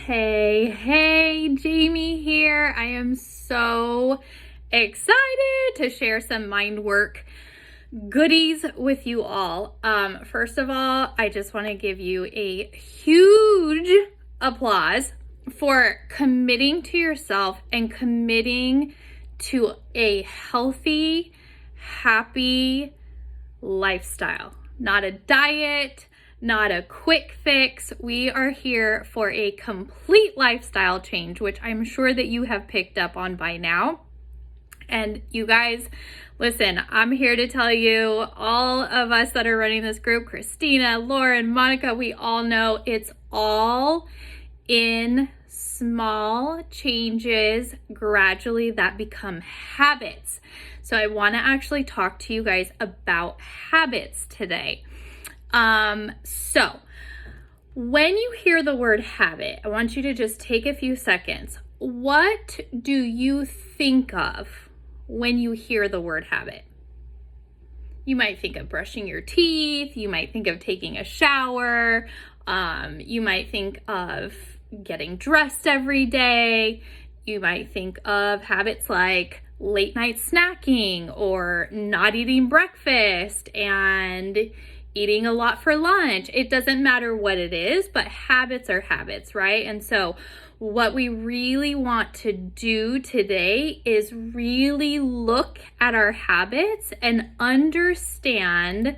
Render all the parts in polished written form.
Hey, Jamie here. I am so excited to share some mind work goodies with you all. First of all, I just want to give you a huge applause for committing to yourself and committing to a healthy, happy lifestyle, not a diet, not a quick fix. We are here for a complete lifestyle change, which I'm sure that you have picked up on by now. And you guys, listen, I'm here to tell you, all of us that are running this group, Christina, Lauren, Monica, we all know it's all in small changes gradually that become habits. So I want to actually talk to you guys about habits today. So when you hear the word habit, I want you to just take a few seconds. What do you think of when you hear the word habit? You might think of brushing your teeth. You might think of taking a shower. You might think of getting dressed every day. You might think of habits like late night snacking or not eating breakfast and eating a lot for lunch. It doesn't matter what it is, but habits are habits, right? And so what we really want to do today is really look at our habits and understand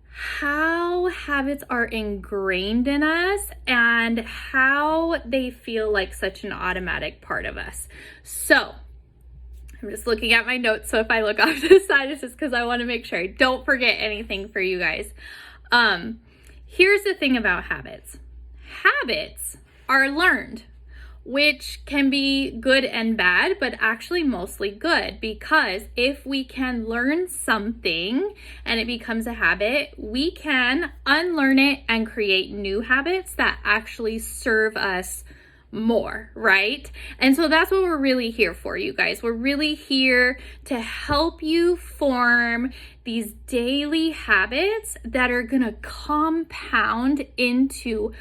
how habits are ingrained in us and how they feel like such an automatic part of us. So I'm just looking at my notes, so if I look off to the side, it's just because I want to make sure I don't forget anything for you guys. Here's the thing about habits. Habits are learned, which can be good and bad, but actually mostly good, because if we can learn something and it becomes a habit, we can unlearn it and create new habits that actually serve us more, right? And so that's what we're really here for, you guys. We're really here to help you form these daily habits that are gonna compound into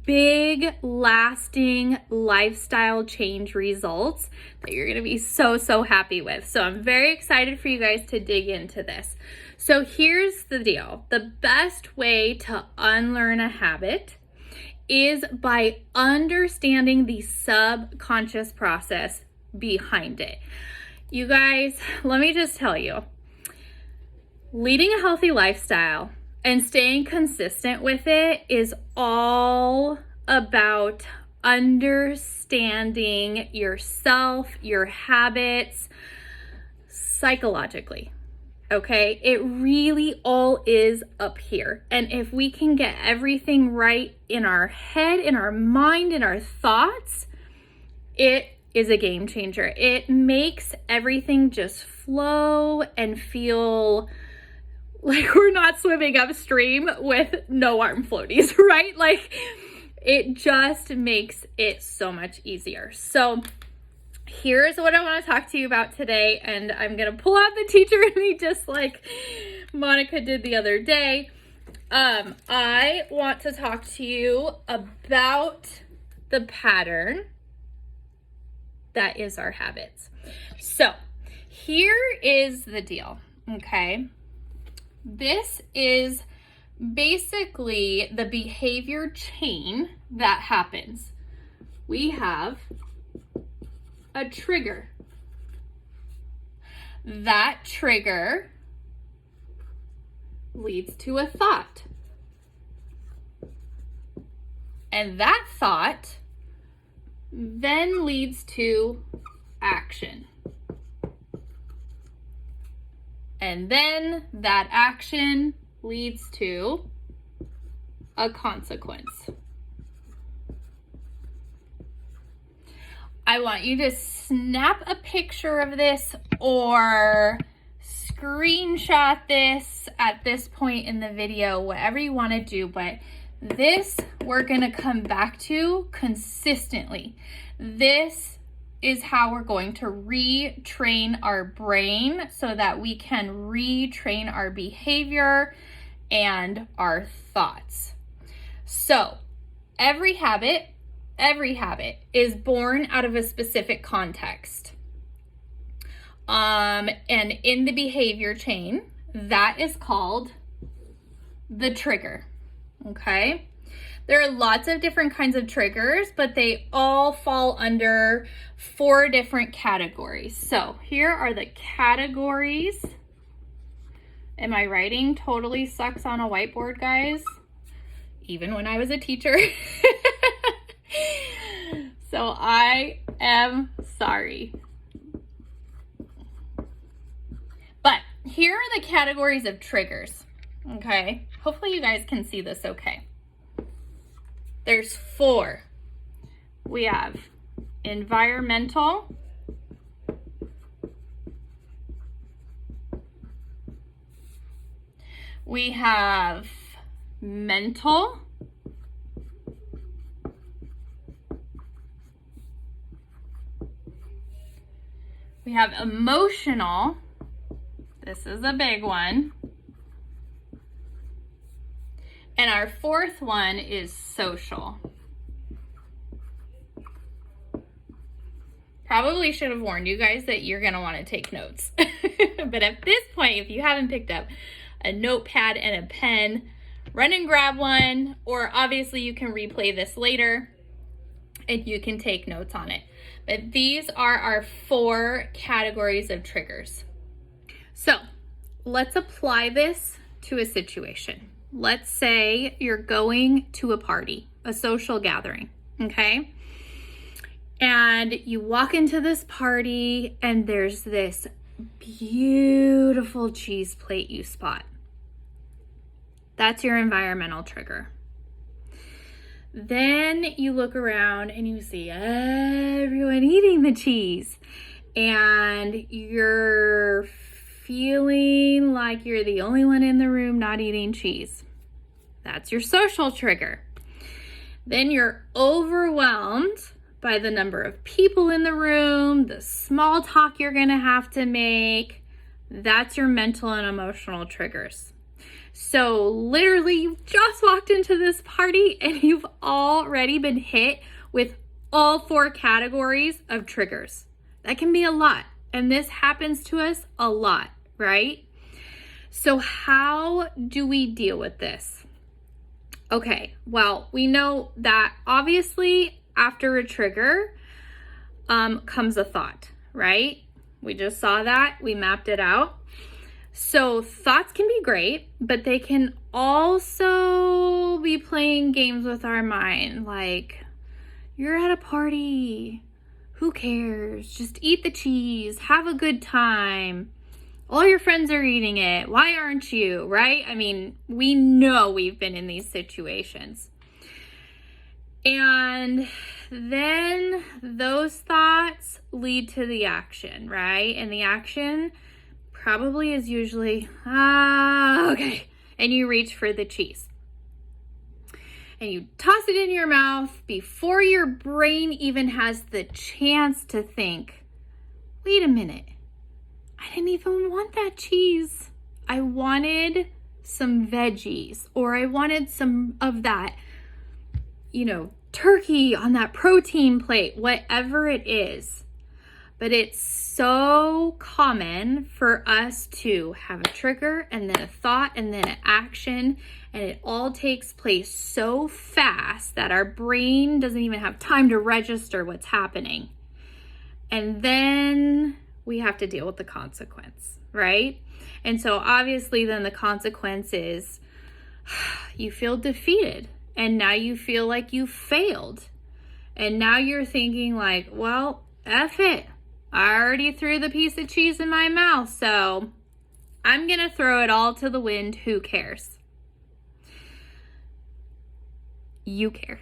big, lasting lifestyle change results that you're gonna be so happy with. So I'm very excited for you guys to dig into this. So here's the deal. The best way to unlearn a habit is by understanding the subconscious process behind it. You guys, let me just tell you, leading a healthy lifestyle and staying consistent with it is all about understanding yourself, your habits, psychologically. Okay, it really all is up here. And if we can get everything right in our head, in our mind, in our thoughts, it is a game changer. It makes everything just flow and feel like we're not swimming upstream with no arm floaties, right? Like, it just makes it so much easier. So here's what I want to talk to you about today, and I'm going to pull out the teacher in me just like Monica did the other day. I want to talk to you about the pattern that is our habits. So here is the deal, okay? This is basically the behavior chain that happens. We have a trigger. That trigger leads to a thought. And that thought then leads to action. And then that action leads to a consequence. I want you to snap a picture of this or screenshot this at this point in the video, whatever you want to do, but this we're going to come back to consistently. This is how we're going to retrain our brain so that we can retrain our behavior and our thoughts. So every habit every habit is born out of a specific context. And in the behavior chain, that is called the trigger, okay? There are lots of different kinds of triggers, but they all fall under 4 different categories. So here are the categories. And my writing totally sucks on a whiteboard, guys, even when I was a teacher. So I am sorry. But here are the categories of triggers, okay? Hopefully you guys can see this okay. There's 4. We have environmental, we have mental, we have emotional, this is a big one, and our 4th one is social. Probably should have warned you guys that you're gonna wanna take notes. But at this point, if you haven't picked up a notepad and a pen, run and grab one, or obviously you can replay this later and you can take notes on it. But these are our 4 categories of triggers. So let's apply this to a situation. Let's say you're going to a party, a social gathering, okay? And you walk into this party and there's this beautiful cheese plate you spot. That's your environmental trigger. Then you look around and you see everyone eating the cheese and you're feeling like you're the only one in the room not eating cheese. That's your social trigger. Then you're overwhelmed by the number of people in the room, the small talk you're gonna have to make. That's your mental and emotional triggers. So literally you've just walked into this party and you've already been hit with all 4 categories of triggers. That can be a lot, and this happens to us a lot, right? So how do we deal with this? Okay, well, we know that obviously after a trigger comes a thought, right? We just saw that, we mapped it out. So thoughts can be great, but they can also be playing games with our mind. Like, you're at a party, who cares? Just eat the cheese, have a good time. All your friends are eating it. Why aren't you, right? I mean, we know we've been in these situations. And then those thoughts lead to the action, right? And the action probably is usually, okay. And you reach for the cheese. And you toss it in your mouth before your brain even has the chance to think, wait a minute, I didn't even want that cheese. I wanted some veggies, or I wanted some of that, turkey on that protein plate, whatever it is. But it's so common for us to have a trigger and then a thought and then an action, and it all takes place so fast that our brain doesn't even have time to register what's happening. And then we have to deal with the consequence, right? And so obviously then the consequence is you feel defeated, and now you feel like you failed. And now you're thinking like, well, F it. I already threw the piece of cheese in my mouth, so I'm gonna throw it all to the wind. Who cares? You care,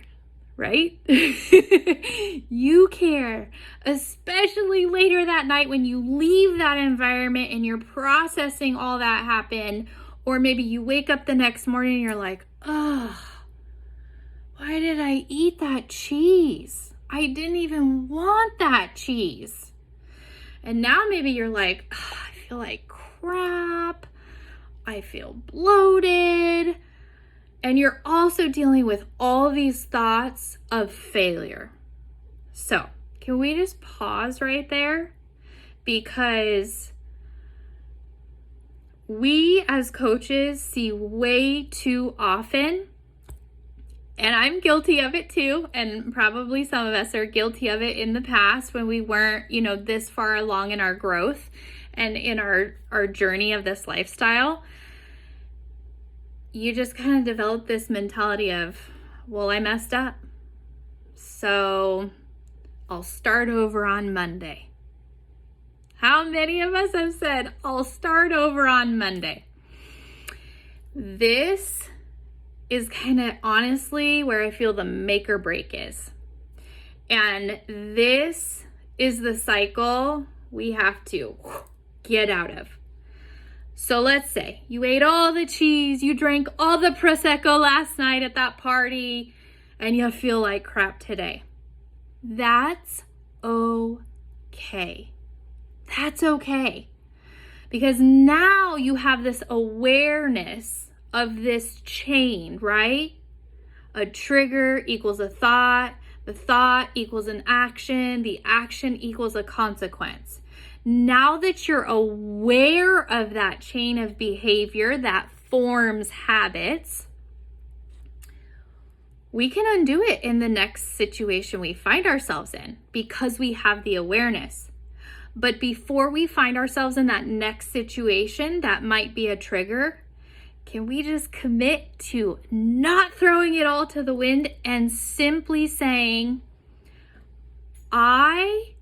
right? You care, especially later that night when you leave that environment and you're processing all that happened, or maybe you wake up the next morning and you're like, oh, why did I eat that cheese? I didn't even want that cheese. And now maybe you're like, oh, I feel like crap. I feel bloated. And you're also dealing with all these thoughts of failure. So, can we just pause right there? Because we as coaches see way too often, and I'm guilty of it too, and probably some of us are guilty of it in the past when we weren't, this far along in our growth and in our journey of this lifestyle. You just kind of develop this mentality of, well, I messed up, so I'll start over on Monday. How many of us have said, I'll start over on Monday? This is kind of honestly where I feel the make or break is. And this is the cycle we have to get out of. So let's say you ate all the cheese, you drank all the Prosecco last night at that party, and you feel like crap today. That's okay. That's okay. Because now you have this awareness of this chain, right? A trigger equals a thought, the thought equals an action, the action equals a consequence. Now that you're aware of that chain of behavior that forms habits, we can undo it in the next situation we find ourselves in because we have the awareness. But before we find ourselves in that next situation that might be a trigger, can we just commit to not throwing it all to the wind and simply saying, I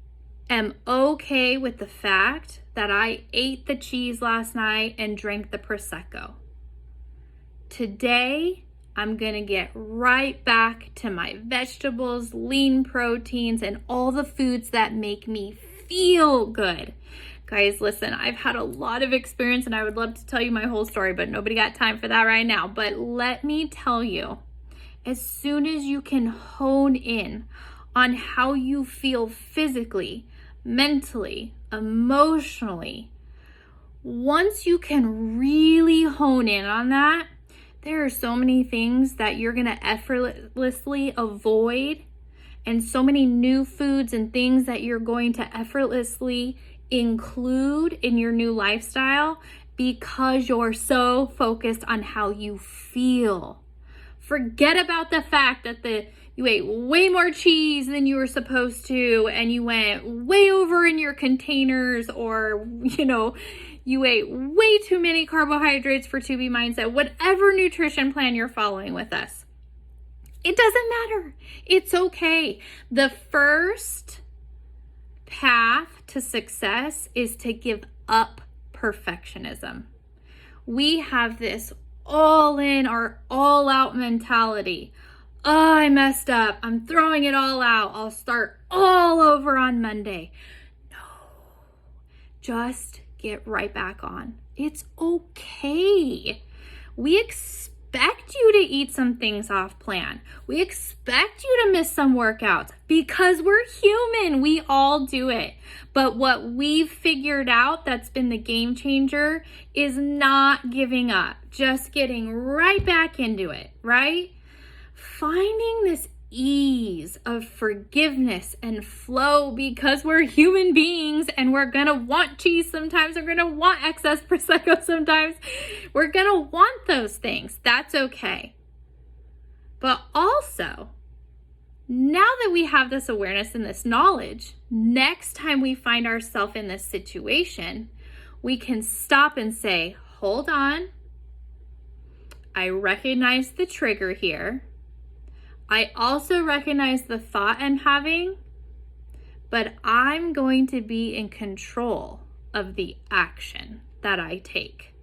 am okay with the fact that I ate the cheese last night and drank the Prosecco. Today, I'm gonna get right back to my vegetables, lean proteins, and all the foods that make me feel good. Guys, listen, I've had a lot of experience and I would love to tell you my whole story, but nobody got time for that right now. But let me tell you, as soon as you can hone in on how you feel physically, mentally, emotionally, once you can really hone in on that, there are so many things that you're going to effortlessly avoid, and so many new foods and things that you're going to effortlessly include in your new lifestyle because you're so focused on how you feel. Forget about the fact that you ate way more cheese than you were supposed to, and you went way over in your containers, or, you ate way too many carbohydrates for 2B Mindset, whatever nutrition plan you're following with us. It doesn't matter. It's okay. The first path to success is to give up perfectionism. We have this all in or all out mentality. Oh, I messed up. I'm throwing it all out. I'll start all over on Monday. No, just get right back on. It's okay. We expect you to eat some things off plan. We expect you to miss some workouts because we're human. We all do it. But what we've figured out that's been the game changer is not giving up, just getting right back into it, right? Finding this ease of forgiveness and flow because we're human beings and we're gonna want cheese sometimes, we're gonna want excess Prosecco sometimes, we're gonna want those things. That's okay. But also, now that we have this awareness and this knowledge, next time we find ourselves in this situation, we can stop and say, hold on, I recognize the trigger here. I also recognize the thought I'm having, but I'm going to be in control of the action that I take.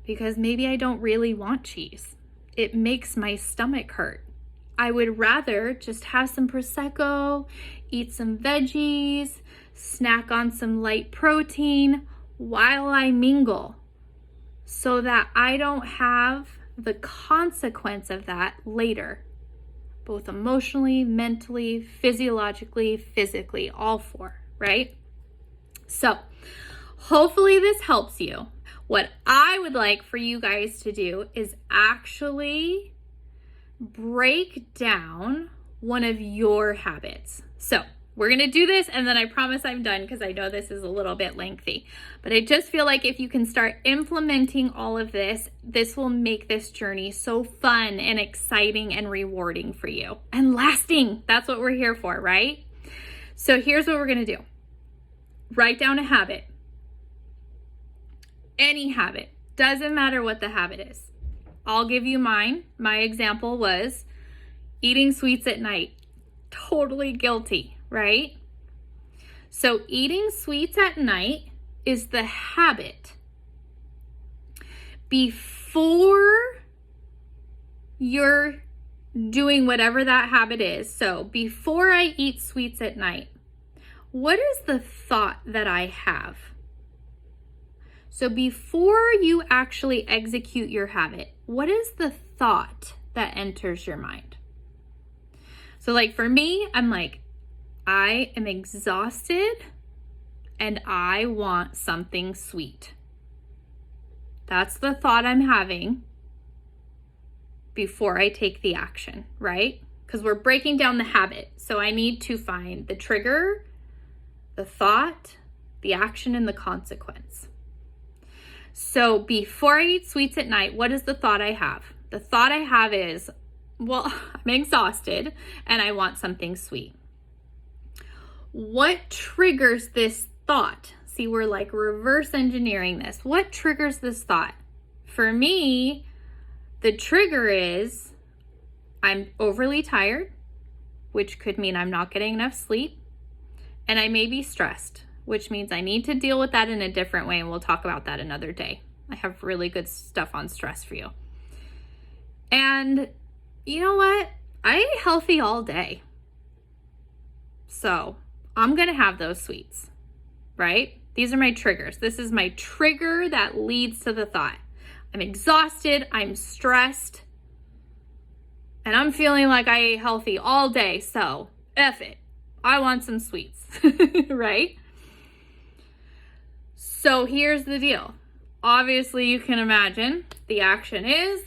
Because maybe I don't really want cheese. It makes my stomach hurt. I would rather just have some Prosecco, eat some veggies, snack on some light protein while I mingle, so that I don't have the consequence of that later, both emotionally, mentally, physiologically, physically, all four, right? So hopefully this helps you. What I would like for you guys to do is actually break down one of your habits. So we're going to do this, and then I promise I'm done because I know this is a little bit lengthy. But I just feel like if you can start implementing all of this, this will make this journey so fun and exciting and rewarding for you. And lasting. That's what we're here for, right? So here's what we're going to do. Write down a habit. Any habit. Doesn't matter what the habit is. I'll give you mine. My example was eating sweets at night. Totally guilty, right? So eating sweets at night is the habit. Before you're doing whatever that habit is, so before I eat sweets at night, what is the thought that I have? So before you actually execute your habit, what is the thought that enters your mind? So like for me, I'm like, I am exhausted and I want something sweet. That's the thought I'm having before I take the action, right? Because we're breaking down the habit. So I need to find the trigger, the thought, the action, and the consequence. So before I eat sweets at night, what is the thought I have? The thought I have is, well, I'm exhausted and I want something sweet. What triggers this thought? See, we're like reverse engineering this. What triggers this thought? For me, the trigger is I'm overly tired, which could mean I'm not getting enough sleep, and I may be stressed, which means I need to deal with that in a different way, and we'll talk about that another day. I have really good stuff on stress for you. And you know what? I ate healthy all day. So I'm going to have those sweets, right? These are my triggers. This is my trigger that leads to the thought. I'm exhausted, I'm stressed, and I'm feeling like I ate healthy all day, so F it. I want some sweets, right? So here's the deal. Obviously, you can imagine the action is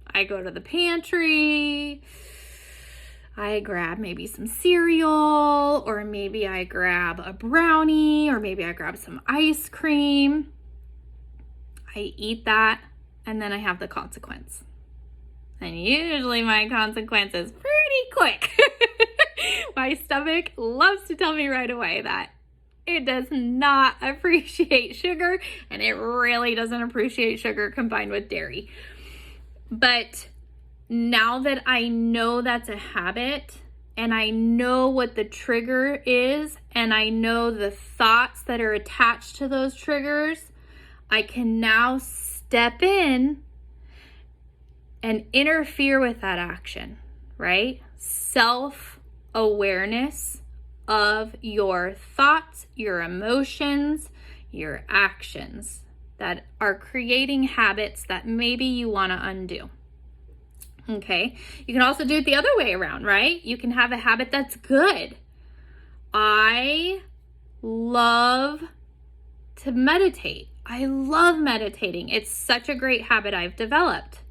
I go to the pantry, I grab maybe some cereal, or maybe I grab a brownie, or maybe I grab some ice cream. I eat that, and then I have the consequence. And usually my consequence is pretty quick. My stomach loves to tell me right away that it does not appreciate sugar, and it really doesn't appreciate sugar combined with dairy. But now that I know that's a habit, and I know what the trigger is, and I know the thoughts that are attached to those triggers, I can now step in and interfere with that action, right? Self-awareness of your thoughts, your emotions, your actions that are creating habits that maybe you want to undo. Okay, you can also do it the other way around, right? You can have a habit that's good. I love to meditate. I love meditating. It's such a great habit I've developed.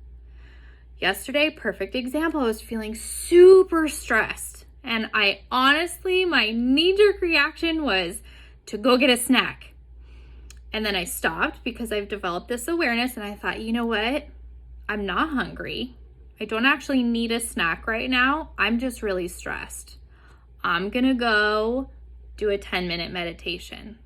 Yesterday, perfect example, I was feeling super stressed. And I honestly, my knee-jerk reaction was to go get a snack. And then I stopped because I've developed this awareness, and I thought, you know what? I'm not hungry. I don't actually need a snack right now. I'm just really stressed. I'm gonna go do a 10-minute meditation.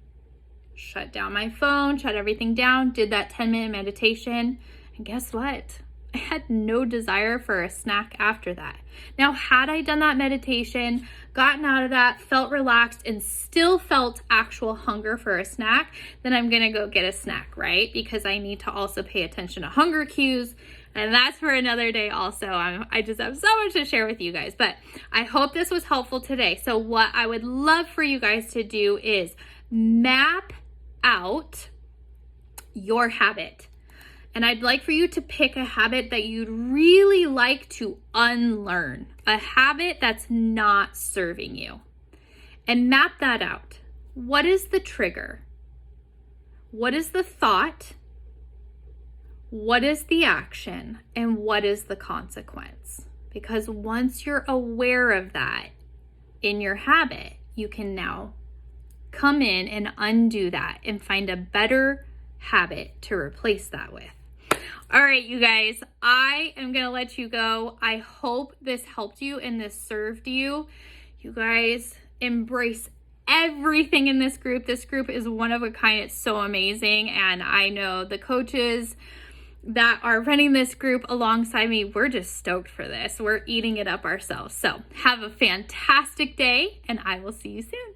Shut down my phone, shut everything down, did that 10-minute meditation, and guess what? I had no desire for a snack after that. Now, had I done that meditation, gotten out of that, felt relaxed, and still felt actual hunger for a snack, then I'm gonna go get a snack, right? Because I need to also pay attention to hunger cues, and that's for another day also. I just have so much to share with you guys, but I hope this was helpful today. So what I would love for you guys to do is map out your habit. And I'd like for you to pick a habit that you'd really like to unlearn, a habit that's not serving you, and map that out. What is the trigger? What is the thought? what is the action and what is the consequence? Because once you're aware of that in your habit, you can now come in and undo that and find a better habit to replace that with. All right, you guys, I am going to let you go. I hope this helped you and this served you. You guys embrace everything in this group. This group is one of a kind. It's so amazing. And I know the coaches that are running this group alongside me, we're just stoked for this. We're eating it up ourselves. So have a fantastic day, and I will see you soon.